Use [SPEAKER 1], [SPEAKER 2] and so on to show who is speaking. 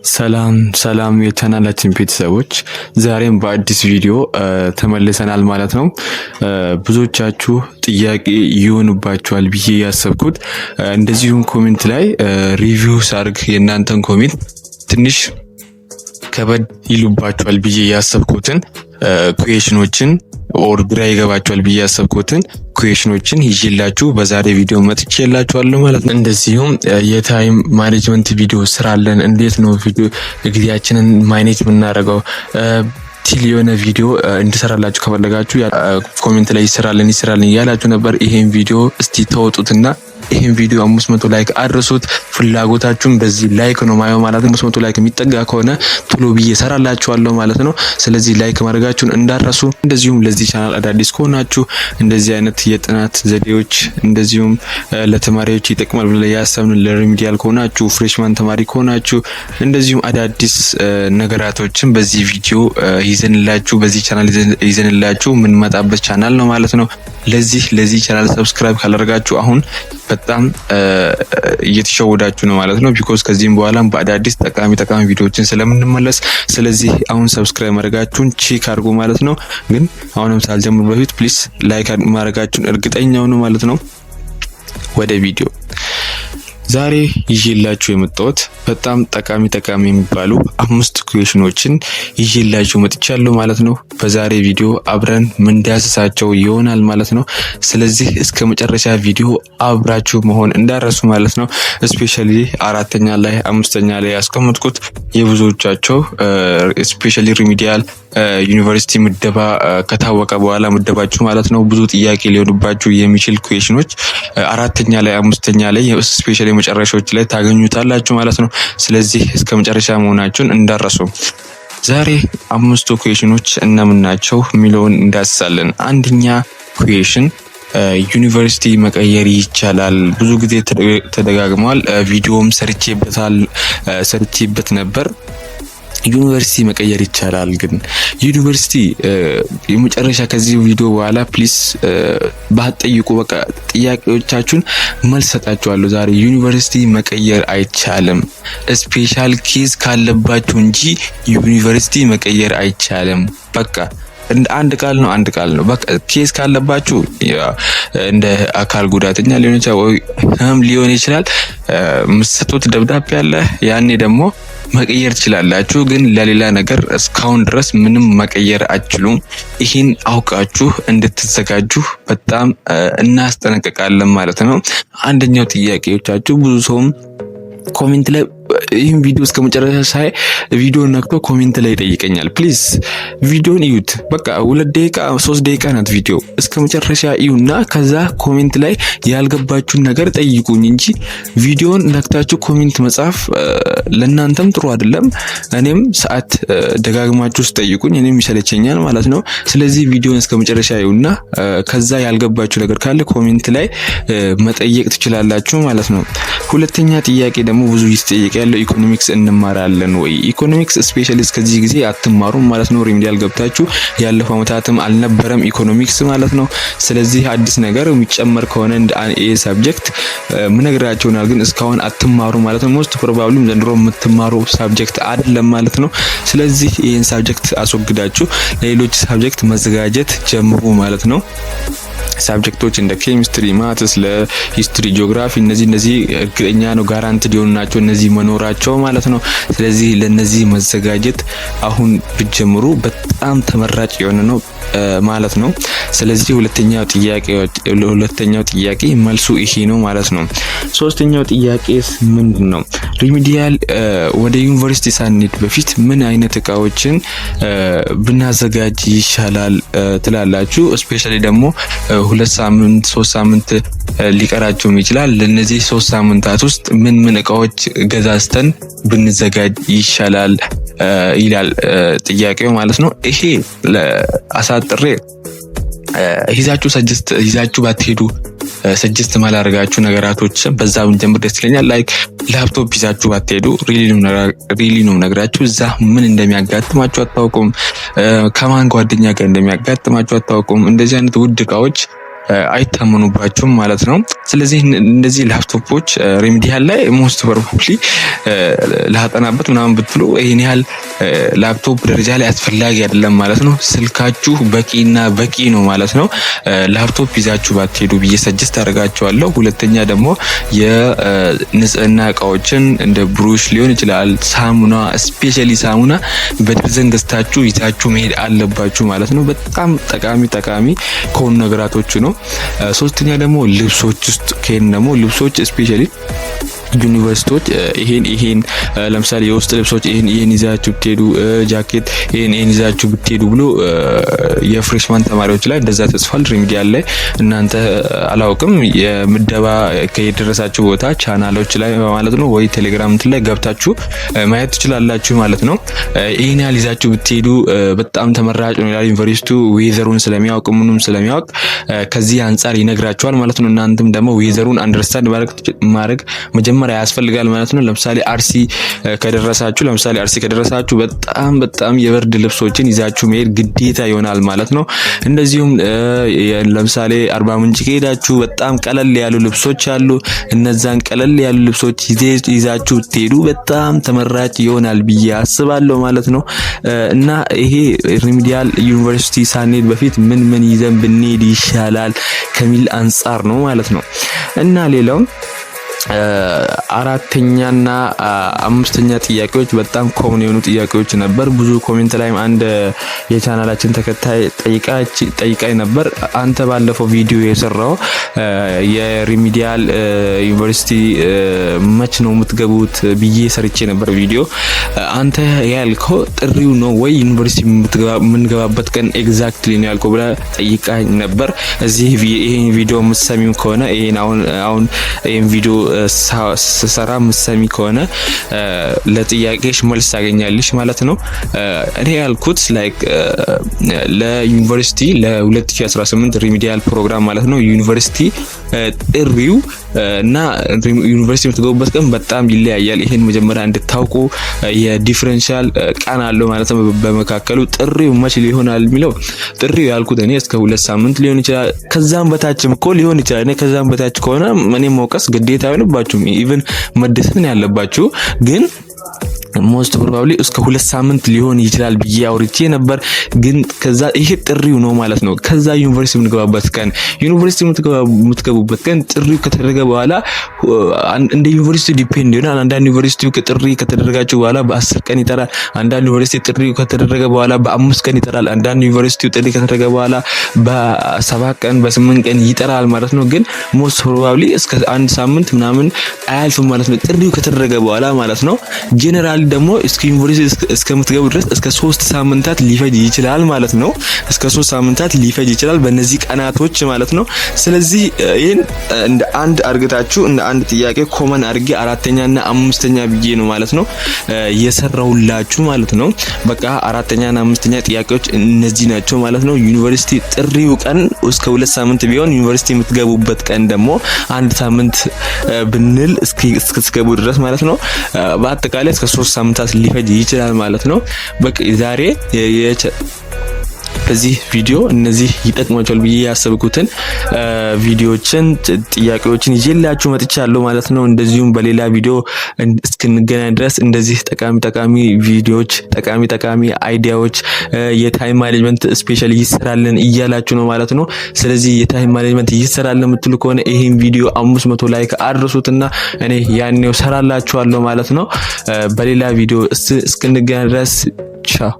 [SPEAKER 1] ሰላም ሰላም የቻናላችን ቤተሰቦች ዛሬም በአዲስ ቪዲዮ ተመልሰናል ማለት ነው። ብዙዎቻችሁ ጥያቄ ይሆንባችኋል ብዬ ያሰብኩት እንደዚሁም ኮሜንት ላይ ሪቪው ሳርግ የእናንተን ኮሜንት ትንሽ ከበድ ይሉባችኋል ብዬ ያሰብኩትን ኩዌሽኖችን ኦር ግራ ይገባችኋል ብዬ ያሰብኩትን ኩዌሽኖችን ይዤላችሁ በዛሬ ቪዲዮ መጥቼላችኋለሁ ማለት ነው። እንደዚሁም የታይም ማኔጅመንት ቪዲዮ ስራለን እንዴት ነው ቪዲዮ ጊዜያችንን ማኔጅ የምናደርገው ቲል የሆነ ቪዲዮ እንድሰራላችሁ ከፈለጋችሁ ኮሜንት ላይ ይሰራልን እያላችሁ ነበር። ይሄን ቪዲዮ እስቲ ተወጡትና ይሄን ቪዲዮ 500 ላይክ አድርሱት። ፍላጎታችሁም በዚህ ላይክ ነው ማየው ማለት ነው። 500 ላይክ የሚጠጋ ከሆነ ቶሎ ብዬ ሰራላችኋለሁ ማለት ነው። ስለዚህ ላይክ ማድረጋችሁን እንዳትረሱ። እንደዚሁም ለዚህ ቻናል አዳዲስ ከሆናችሁ እንደዚህ አይነት የጥናት ዘዴዎች እንደዚሁም ለተማሪዎች ይጠቅማል ብለን ያሰብን ለሪሚዲያል ከሆናችሁ ፍሬሽማን ተማሪ ከሆናችሁ እንደዚሁም አዳዲስ ነገራቶችን በዚህ ቪዲዮ ይዘንላችሁ በዚህ ቻናል ይዘንላችሁ ምን መጣበት ቻናል ነው ማለት ነው። ለዚህ ቻናል ሰብስክራይብ ካላደረጋችሁ አሁን በጣም እየተሸወዳችሁ ነው ማለት ነው። ቢኮዝ ከዚህም በኋላ በአዳዲስ ጠቃሚ ቪዲዮዎችን ስለምንመለስ ስለዚህ አሁን ሰብስክራይብ ማድረጋችሁን ቼክ አድርጉ ማለት ነው። ግን አሁንም ሳልጀምር በፊት ፕሊስ ላይክ ማድረጋችሁን እርግጠኛ ሁኑ ማለት ነው። ወደ ቪዲዮ ዛሬ ይዤላችሁ የመጣሁት በጣም ጠቃሚ የሚባሉ 5 ኩዌሽኖችን ይዤላችሁ መጥቻለሁ ማለት ነው። በዛሬ ቪዲዮ አብረን ምንዳስሳቸው ይሆናል ማለት ነው። ስለዚህ እስከ መጨረሻ ቪዲዮ አብራችሁ መሆን እንዳረሱ ማለት ነው። ስፔሻሊ 4ኛ ላይ 5ኛ ላይ ያስቀመጥኩት የብዙዎቻቸው ስፔሻሊ ሪሚዲያል ዩኒቨርሲቲ ምደባ ከታወቀ በኋላ ምደባችሁ ማለት ነው ብዙ ጥያቄ ሊሆንባችሁ የሚችል ኩዌሽኖች 4ኛ ላይ 5ኛ ላይ ስፔሻሊ መጨረሻዎች ላይ ታገኙታላችሁ ማለት ነው። ስለዚህ እስከ መጨረሻ መሆናችሁን እንዳረሱ። ዛሬ 5 ኩዌሽኖች እነምን ናቸው የሚለውን እንዳስሳለን። አንደኛ ኩዌሽን ዩኒቨርሲቲ መቀየር ይቻላል? ብዙ ጊዜ ተደጋግሟል። ቪዲዮም ሰርቼበት ነበር። ዩኒቨርሲቲ መቀየር ይቻላል? ግን ዩኒቨርሲቲ የመጨረሻ ከዚህ ቪዲዮ በኋላ ፕሊስ ባትጠይቁ በቃ ጥያቄዎቻችሁን መልስ ሰጣችኋለሁ። ዛሬ ዩኒቨርሲቲ መቀየር አይቻልም። ስፔሻል ኬዝ ካለባችሁ እንጂ ዩኒቨርሲቲ መቀየር አይቻልም። በቃ አንድ ቃል ነው። በቃ ኬዝ ካለባችሁ እንደ አካል ጉዳተኛ ሊሆን ይችላል የምትሰጡት ደብዳቤ አለ። ያኔ ደግሞ መቀየር ትችላላችሁ። ግን ለሌላ ነገር እስካሁን ድረስ ምንም መቀየር አትችሉም። ይህን አውቃችሁ እንድትዘጋጁ በጣም እናስጠነቅቃለን ማለት ነው። አንደኛው ጥያቄዎቻችሁ ብዙ ሰውም ኮሜንት ላይ ይህን ቪዲዮ እስከ መጨረሻ ሳይ ቪዲዮ ነክቶ ኮሜንት ላይ ይጠይቀኛል። ፕሊዝ ቪዲዮን እዩት። በቃ 2 ደቂቃ 3 ደቂቃ ናት ቪዲዮ። እስከ መጨረሻ እዩና ከዛ ኮሜንት ላይ ያልገባችሁን ነገር ጠይቁኝ እንጂ ቪዲዮን ነክታችሁ ኮሜንት መጻፍ ለእናንተም ጥሩ አይደለም። እኔም ሰዓት ደጋግማችሁ ስጠይቁኝ እኔም ይሰለቸኛል ማለት ነው። ስለዚህ ቪዲዮን እስከ መጨረሻ እዩና ከዛ ያልገባችሁ ነገር ካለ ኮሜንት ላይ መጠየቅ ትችላላችሁ ማለት ነው። ሁለተኛ ጥያቄ ደግሞ ብዙ ይስጠይቅ ያለው ኢኮኖሚክስ እንማራለን ወይ? ኢኮኖሚክስ ስፔሻሊ እስከዚህ ጊዜ አትማሩም ማለት ነው። ሪሚዲያል ገብታችሁ ያለፈው አመታትም አልነበረም ኢኮኖሚክስ ማለት ነው። ስለዚህ አዲስ ነገር የሚጨመር ከሆነ እንደ ኤ ሰብጀክት ምነግራችሁናል፣ ግን እስካሁን አትማሩ ማለት ነው። ሞስት ፕሮባብሊ ዘንድሮ የምትማሩ ሰብጀክት አይደለም ማለት ነው። ስለዚህ ይሄን ሰብጀክት አስወግዳችሁ ለሌሎች ሰብጀክት መዘጋጀት ጀምሩ ማለት ነው። ሳብጀክቶች እንደ ኬሚስትሪ፣ ማትስ፣ ለሂስትሪ፣ ጂኦግራፊ እነዚህ እርግጠኛ ነው ጋራንቲድ የሆኑ ናቸው እነዚህ መኖራቸው ማለት ነው። ስለዚህ ለነዚህ መዘጋጀት አሁን ብትጀምሩ በጣም ተመራጭ የሆነ ነው ማለት ነው። ስለዚህ ሁለተኛው ጥያቄ መልሱ ይሄ ነው ማለት ነው። ሶስተኛው ጥያቄስ ምንድነው? ሪሚዲያል ወደ ዩኒቨርሲቲ ሳንሄድ በፊት ምን አይነት እቃዎችን ብናዘጋጅ ይሻላል ትላላችሁ? ስፔሻሊ ደግሞ 2 ሳምንት 3 ሳምንት ሊቀራቸው ይችላል። ለነዚህ 3 ሳምንታት ውስጥ ምን እቃዎች ገዛዝተን ብንዘጋጅ ይሻላል ይላል ጥያቄው ማለት ነው። ይሄ አሳጥሬ ይዛችሁ ባትሄዱ ሰጀስት ማላረጋችሁ ነገራቶች በዛ ብንጀምር ደስ ይለኛል። ላይክ ላፕቶፕ ይዛችሁ ባትሄዱ ሪሊ ነው ነግራችሁ። እዛ ምን እንደሚያጋጥማችሁ አታውቁም። ከማን ጓደኛ ጋር እንደሚያጋጥማችሁ አታውቁም። እንደዚህ አይነት ውድ እቃዎች አይታመኑባችሁም ማለት ነው። ስለዚህ እንደዚህ ላፕቶፖች ሪሚዲያል ላይ ሞስት ፕሮባብሊ ላጠናበት ምናምን ብትሉ ይሄን ያህል ላፕቶፕ ደረጃ ላይ አስፈላጊ አይደለም ማለት ነው። ስልካችሁ በቂና በቂ ነው ማለት ነው። ላፕቶፕ ይዛችሁ ባትሄዱ ብዬ ሰጀስት አደርጋችኋለሁ። ሁለተኛ ደግሞ የንጽህና እቃዎችን እንደ ብሩሽ ሊሆን ይችላል፣ ሳሙና፣ ስፔሻሊ ሳሙና በደርዘን ገዝታችሁ ይዛችሁ መሄድ አለባችሁ ማለት ነው። በጣም ጠቃሚ ከሆኑ ነገራቶች ነው። ሶስተኛ ደግሞ ልብሶች ውስጥ ከሄን ደግሞ ልብሶች ስፔሻሊ ዩኒቨርሲቲዎች ይሄን ለምሳሌ የውስጥ ልብሶች ይሄን ይዛችሁ ብትሄዱ፣ ጃኬት ይሄን ይዛችሁ ብትሄዱ ብሎ የፍሬሽማን ተማሪዎች ላይ እንደዛ ተጽፏል ሪሚዲያል ላይ። እናንተ አላውቅም የምደባ ከየደረሳችሁ ቦታ ቻናሎች ላይ ማለት ነው ወይ ቴሌግራም ላይ ገብታችሁ ማየት ትችላላችሁ ማለት ነው። ይሄን ያህል ይዛችሁ ብትሄዱ በጣም ተመራጭ ነው ይላል ዩኒቨርሲቲው። ዌዘሩን ስለሚያውቅ ምኑም ስለሚያውቅ ከዚህ አንፃር ይነግራችኋል ማለት ነው። እናንተም ደግሞ ዌዘሩን አንደርስታንድ ማድረግ መጀመሪያ ያስፈልጋል ማለት ነው። ለምሳሌ አርሲ ከደረሳችሁ በጣም የብርድ ልብሶችን ይዛችሁ መሄድ ግዴታ ይሆናል ማለት ነው። እንደዚሁም ለምሳሌ አርባ ምንጭ ከሄዳችሁ በጣም ቀለል ያሉ ልብሶች አሉ። እነዛን ቀለል ያሉ ልብሶች ይዛችሁ ትሄዱ በጣም ተመራጭ ይሆናል ብዬ አስባለሁ ማለት ነው። እና ይሄ ሪሚዲያል ዩኒቨርሲቲ ሳንሄድ በፊት ምን ይዘን ብንሄድ ይሻላል ከሚል አንፃር ነው ማለት ነው። እና ሌላው አራተኛና አምስተኛ ጥያቄዎች በጣም ኮመን የሆኑ ጥያቄዎች ነበር። ብዙ ኮሜንት ላይም አንድ የቻናላችን ተከታይ ጠይቃይ ነበር። አንተ ባለፈው ቪዲዮ የሰራው የሪሚዲያል ዩኒቨርሲቲ መች ነው የምትገቡት ብዬ ሰርቼ ነበር ቪዲዮ። አንተ ያልከው ጥሪው ነው ወይ ዩኒቨርሲቲ የምንገባበት ቀን ኤግዛክትሊ ነው ያልከው ብላ ጠይቃኝ ነበር። እዚህ ይሄን ቪዲዮ የምትሰሚው ከሆነ አሁን ይሄን ቪዲዮ ስሰራ ምሰሚ ከሆነ ለጥያቄሽ መልስ ታገኛለሽ ማለት ነው። እኔ ያልኩት ላይክ ለዩኒቨርሲቲ ለ2018 ሪሚዲያል ፕሮግራም ማለት ነው ዩኒቨርሲቲ ጥሪው እና ዩኒቨርሲቲ የምትገቡበት ቀን በጣም ይለያያል። ይሄን መጀመሪያ እንድታውቁ የዲፈረንሻል ቀን አለው ማለት ነው። በመካከሉ ጥሪው መች ሊሆናል የሚለው ጥሪው ያልኩት እኔ እስከ 2 ሳምንት ሊሆን ይችላል። ከዛም በታችም እኮ ሊሆን ይችላል። እኔ ከዛም በታች ከሆነ እኔ መውቀስ ግዴታ አይሆንባችሁም። ኢቭን መደሰት ነው ያለባችሁ። ግን ሞስት ፕሮባብሊ እስከ 2 ሳምንት ሊሆን ይችላል ብዬ አውርቼ ነበር። ግን ከዛ ይሄ ጥሪው ነው ማለት ነው። ከዛ ዩኒቨርሲቲ የምትገቡበት ቀን ጥሪው ከተደረገ በኋላ እንደ ዩኒቨርሲቲ ዲፔንድ ይሆናል። አንዳንድ ዩኒቨርሲቲው ጥሪ ከተደረጋችሁ በኋላ በ10 ቀን ይጠራል። አንዳንድ ዩኒቨርሲቲ ጥሪው ከተደረገ በኋላ በ5 ቀን ይጠራል። አንዳንድ ዩኒቨርሲቲው ጥሪ ከተደረገ በኋላ በ7 ቀን በ8 ቀን ይጠራል ማለት ነው። ግን ሞስት ፕሮባብሊ እስከ 1 ሳምንት ምናምን አያልፍም ማለት ነው ጥሪው ከተደረገ በኋላ ማለት ነው። ጄኔራሊ ደግሞ እስከ ዩኒቨርሲቲ እስከምትገቡ ድረስ እስከ 3 ሳምንታት ሊፈጅ ይችላል ማለት ነው። እስከ 3 ሳምንታት ሊፈጅ ይችላል በእነዚህ ቀናቶች ማለት ነው። ስለዚህ ይሄን እንደ አንድ አርግታችሁ እንደ አንድ ጥያቄ ኮመን አርጌ አራተኛና አምስተኛ ብዬ ነው ማለት ነው የሰራውላችሁ ማለት ነው። በቃ አራተኛና አምስተኛ ጥያቄዎች እነዚህ ናቸው ማለት ነው። ዩኒቨርሲቲ ጥሪው ቀን እስከ 2 ሳምንት ቢሆን ዩኒቨርሲቲ የምትገቡበት ቀን ደግሞ 1 ሳምንት ብንል እስከትገቡ ድረስ ማለት ነው። በአጠቃላይ እስከ 3 ሳምንታት ሊፈጅ ይችላል ማለት ነው። በቃ ዛሬ በዚህ ቪዲዮ እነዚህ ይጠቅማቸዋል ብዬ ያሰብኩትን ቪዲዮዎችን ጥያቄዎችን ይዤላችሁ መጥቻለሁ ማለት ነው። እንደዚሁም በሌላ ቪዲዮ እስክንገናኝ ድረስ እንደዚህ ጠቃሚ ቪዲዮዎች ጠቃሚ አይዲያዎች የታይም ማኔጅመንት ስፔሻሊ ይሰራልን እያላችሁ ነው ማለት ነው። ስለዚህ የታይም ማኔጅመንት ይሰራልን የምትሉ ከሆነ ይሄን ቪዲዮ 500 ላይክ አድርሱትና እኔ ያኔው ሰራላችኋለሁ ማለት ነው። በሌላ ቪዲዮ እስክንገናኝ ድረስ ቻው።